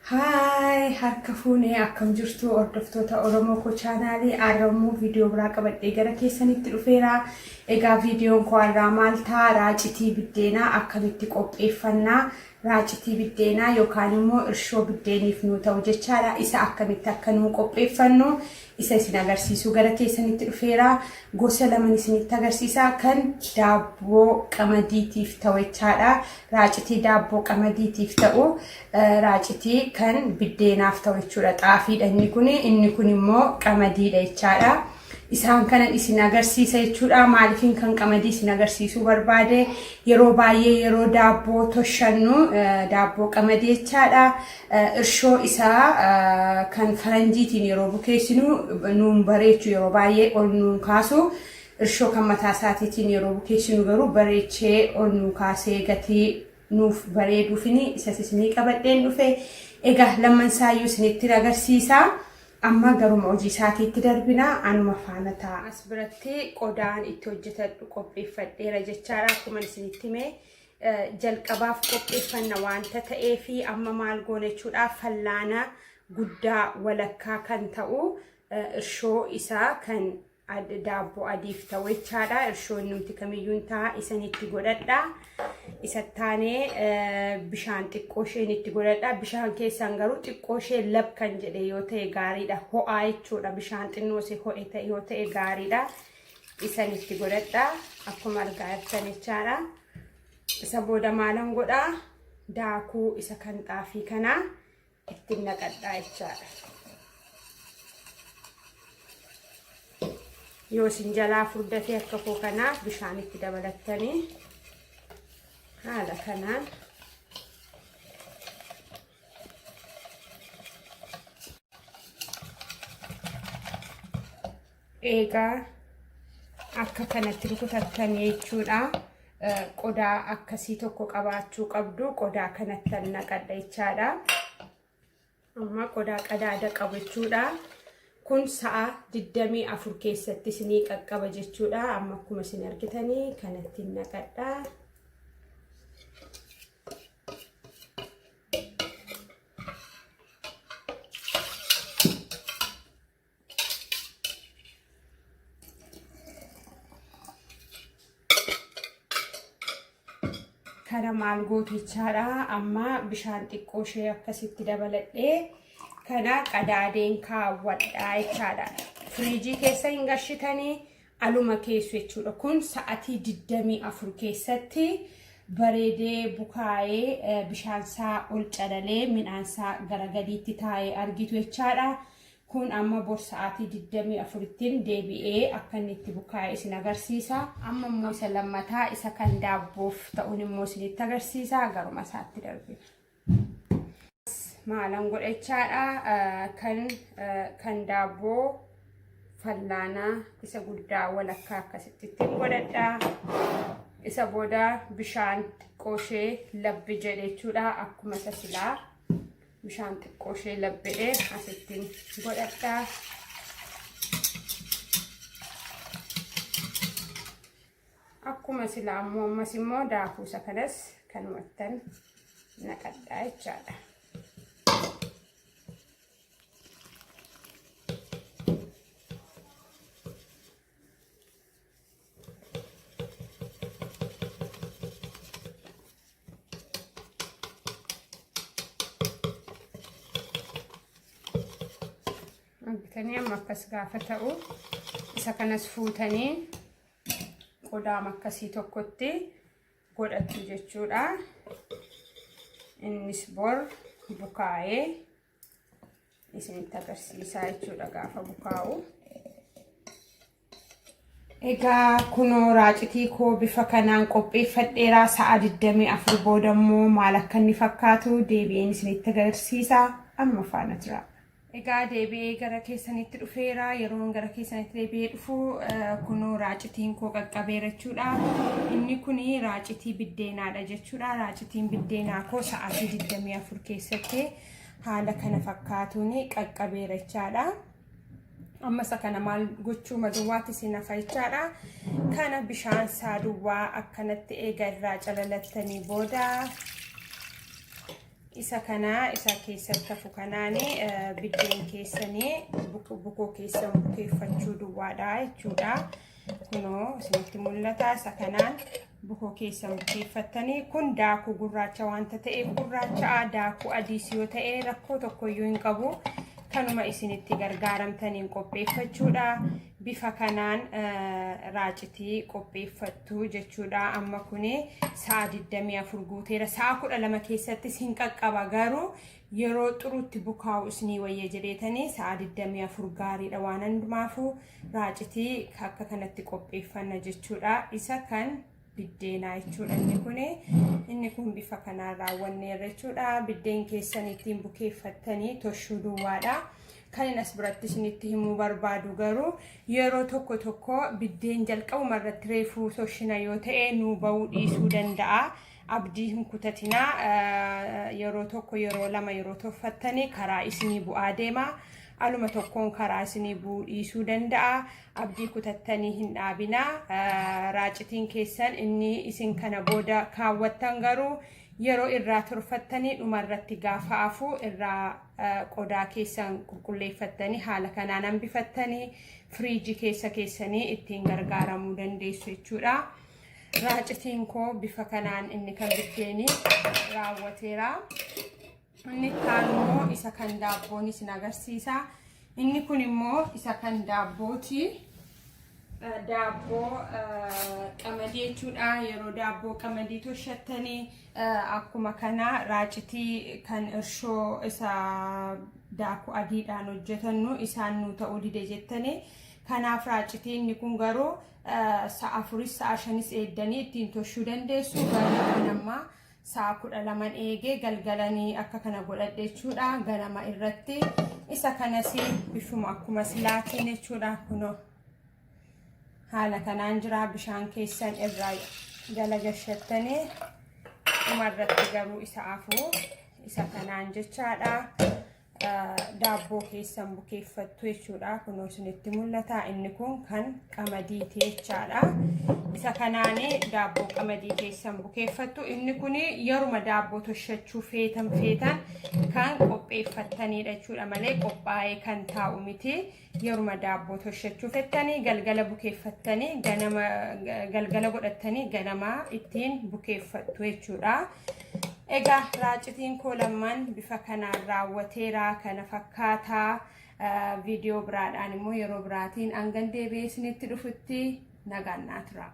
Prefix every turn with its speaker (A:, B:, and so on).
A: Hi, harka fuunee akkam jirtu hordoftoota Oromoo Koo chaanaalii argamuu viidiyoo biraa qabadhee gara keessanitti dhufeera. Egaa viidiyoon koo irraa maal ta'a raacitii biddeenaa akkamitti qopheeffannaa raacitii biddeenaa yookaan immoo irshoo biddeeniif nu ta'u jechaadha. Isa akkamitti akka nu qopheeffannu isa isin agarsiisu gara keessanitti dhufeera. Gosa lama isinitti agarsiisa kan daabboo qamadiitiif ta'u jechaadha. Raacitii daabboo qamadiitiif ta'u raacitii kan biddeenaaf ta'u jechuudha. Xaafiidha inni kun immoo qamadiidha jechaadha. Isaan kana isin agarsiisa jechuudha. Maaliifin kan qamadii isin agarsiisuu barbaade yeroo baay'ee yeroo daabboo toshannu daabboo qamadii jechaadha. Irshoo isaa kan faranjiitiin yeroo bukeessinu nuun bareechu yeroo baay'ee ol nuun kaasu. Irshoo kan mataa isaatiitiin yeroo bukeessinu garuu bareechee ol nuun kaasee gatii nuuf bareeduufini isas isinii qabadheen dhufe. Egaa lamman saayyuu isinitti agarsiisa. Amma garuma hojii isaatiitti darbina anuma faana ta'a. As biratti qodaan itti hojjetadhu qopheeffadheera jechaadha. Akkuma isinitti hime jalqabaaf qopheeffanna waanta ta'eefi amma maal goona jechuudha. Fallaana guddaa walakkaa kan ta'u irshoo isaa kan daabboo adiif ta'u jechaadha. Irshoon nuti kamiyyuu ta'a isanitti godhadha. Isattaanee bishaan xiqqoo isheen itti godhadha. Bishaan keessaan garuu xiqqoo ishee lab kan jedhe yoo ta'e gaariidha. Ho'aa jechuudha. Bishaan xinnoo ishee ho'e ta'e yoo ta'e gaariidha. Isan itti godhadha. Akkuma argaa jirtan jechaadha. Isa booda maalan godha? Daakuu isa kan xaafii kana itti naqadha jechaadha. Yoo isin jalaa furdatee akka koo kanaa bishaan itti dabalattanii haala kanaan eegaa akka kanatti rukutattanii jechuudha. Qodaa akkasii tokko qabaachuu qabdu. Qodaa kanatti naqadha jechaadha. Amma qodaa qadaada qabu jechuudha. Kun sa'a 24 keessatti isinii qaqqaba jechuudha. Amma akkuma isin argitanii kanatti naqadha. Kana maal gootu jechaadha. Amma bishaan xiqqoo ishee akkasitti dabaladhee kana qadaadeen kaawwadhaa jechaadha. Firiijii keessa hin gashitanii aluma keessu jechuudha. Kun sa'atii 24 keessatti bareedee bukaa'ee bishaansaa ol calalee midhaansaa gara gadiitti taa'ee argitu jechaadha. Kun amma bor sa'atii 24tiin deebi'ee akka inni itti bukaa'ee isin agarsiisa. Amma immoo isa lammataa isa kan daabboof ta'uun immoo isinitti agarsiisa. Garuma isaatti darbina. Maalan godha jechaadha. Kan daabboo fallaanaa isa guddaa walakkaa akkasitti godhadha. Isa booda bishaan xiqqoo ishee labbi jedhe jechuudha. Akkuma isa silaa bishaan xiqqoo ishee labbidhee asitti godhadha. Akkuma silaa ammas immoo daakuu isa kanas kanumattan naqadha jechaadha. Bitanii amma akkas gaafa ta'u isa kanas fuutanii qodaa akkasii tokkotti godhatu jechuudha. innis bor bukaa'ee isinitti agarsiisaa jechuudha gaafa bukaa'u. Egaa kunoo raacitii koo bifa kanaan qopheeffadheera. Sa'a 24 booda immoo maal akka inni fakkaatu deebi'een isinitti agarsiisa. Amma faana jira. Egaa deebi'ee gara keessanitti dhufeera. Yeroon gara keessanitti deebi'ee dhufu kunoo raacitiin koo qaqqabeera jechuudha. Inni kuni raacitii biddeenaadha jechuudha. Raacitiin biddeenaa koo sa'aatii 24 keessatti haala kana fakkaatuun qaqqabeera jechaadha. Amma isa kana maal gochuu maduwaatti sinafa jechaadha. Kana bishaan saaduwaa akkanatti eega irraa calalattanii booda isa kana isa keessatti hafu kanaani biddeen keessanii bukoo keessan bukeeffachuu duwwaadha jechuudha. Kunoo isinitti mul'ata. Isa kanaan bukoo keessan bukeeffattanii kun daakuu gurraacha wanta ta'eef gurraacha daakuu adiis yoo ta'e rakkoo tokkoyyuu hin qabu. Kanuma isinitti gargaaramtaniin qopheeffachuudha. Bifa kanaan raacitii qopheeffattu jechuudha. Amma kuni sa'a 24 guuteera. Sa'a 12 keessatti hin qaqqaba garuu yeroo xurutti bukaa'u isinii wayya jedheetanii sa'a 24 gaariidha waan hundumaafuu raacitii akka kanatti qopheeffanna jechuudha. Isa kan biddeenaa jechuudha. Inni kun bifa kanaan raawwanneerra jechuudha. Biddeen keessan ittiin bukeeffattanii toshuu duwwaadha. Kan as biratti isinitti himuu barbaadu garuu yeroo tokko tokko biddeen jalqabuma irratti reefuu toshina yoo ta'e nuu ba'uu dhiisuu danda'a. Abdii hin kutatinaa. Yeroo tokko yeroo lama yeroo toffattanii karaa isinii bu'aa deema. Aluma tokkoon karaa isinii bu'uu dhiisuu danda'a. Abdii kutattanii hin dhaabinaa. Raacitiin keessan inni isin kana booda kaawwattan garuu yeroo irraa turfattanii dhumarratti gaafa afu irraa qodaa keessan qulqulleeffattanii haala kanaan hambifattanii firiijii keessanii ittiin gargaaramuu dandeessu jechuudha. Raacitiin koo bifa kanaan inni kan biddeenii raawwateera. Inni kaan immoo isa kan daabboon isin agarsiisa. Inni kun immoo isa kan daabbooti. Daabboo qamadii jechuudha. Yeroo daabboo qamadii toshattanii akkuma kana raacitii kan irshoo isa daakuu adiidhaan hojjetannu isaan nu ta'uu dide jettanii. Kanaaf raacitii inni kun garuu sa'a 4 sa'a 5 eeddanii ittiin toshuu dandeessu. Garuu amma sa'a 12 eegee galgalanii akka kana godhadhe jechuudha. Ganama irratti isa kanas bifuma akkuma silaatiin jechuudha. Kunoo haala kanaan jira. Bishaan keessan irraa jala gashattanii dhumarratti garuu isa afuu isa kanaan jechaadha. Daabboo keessan bukeeffattu jechuudha. Kunoo isinitti mul'ata. Inni kun kan qamadiiti jechaadha. Isa kanaanii daabboo qamadii keessan bukeeffattu. Inni kun yeruma daabboo toshachuu feetan kan qopheeffattanidha jechuudha malee qophaa'ee kan taa'u miti. Yeruma daabboo toshachuu fettanii galgala bukeeffattanii galgala godhattanii ganama ittiin bukeeffattu jechuudha. Egaa raacitiin koo lamman bifa kanaan raawwateera. Kana fakkaataa. Viidiyoo biraadhaan immoo yeroo biraatiin hangan deebi'ee isinitti dhufutti nagaan naa tura.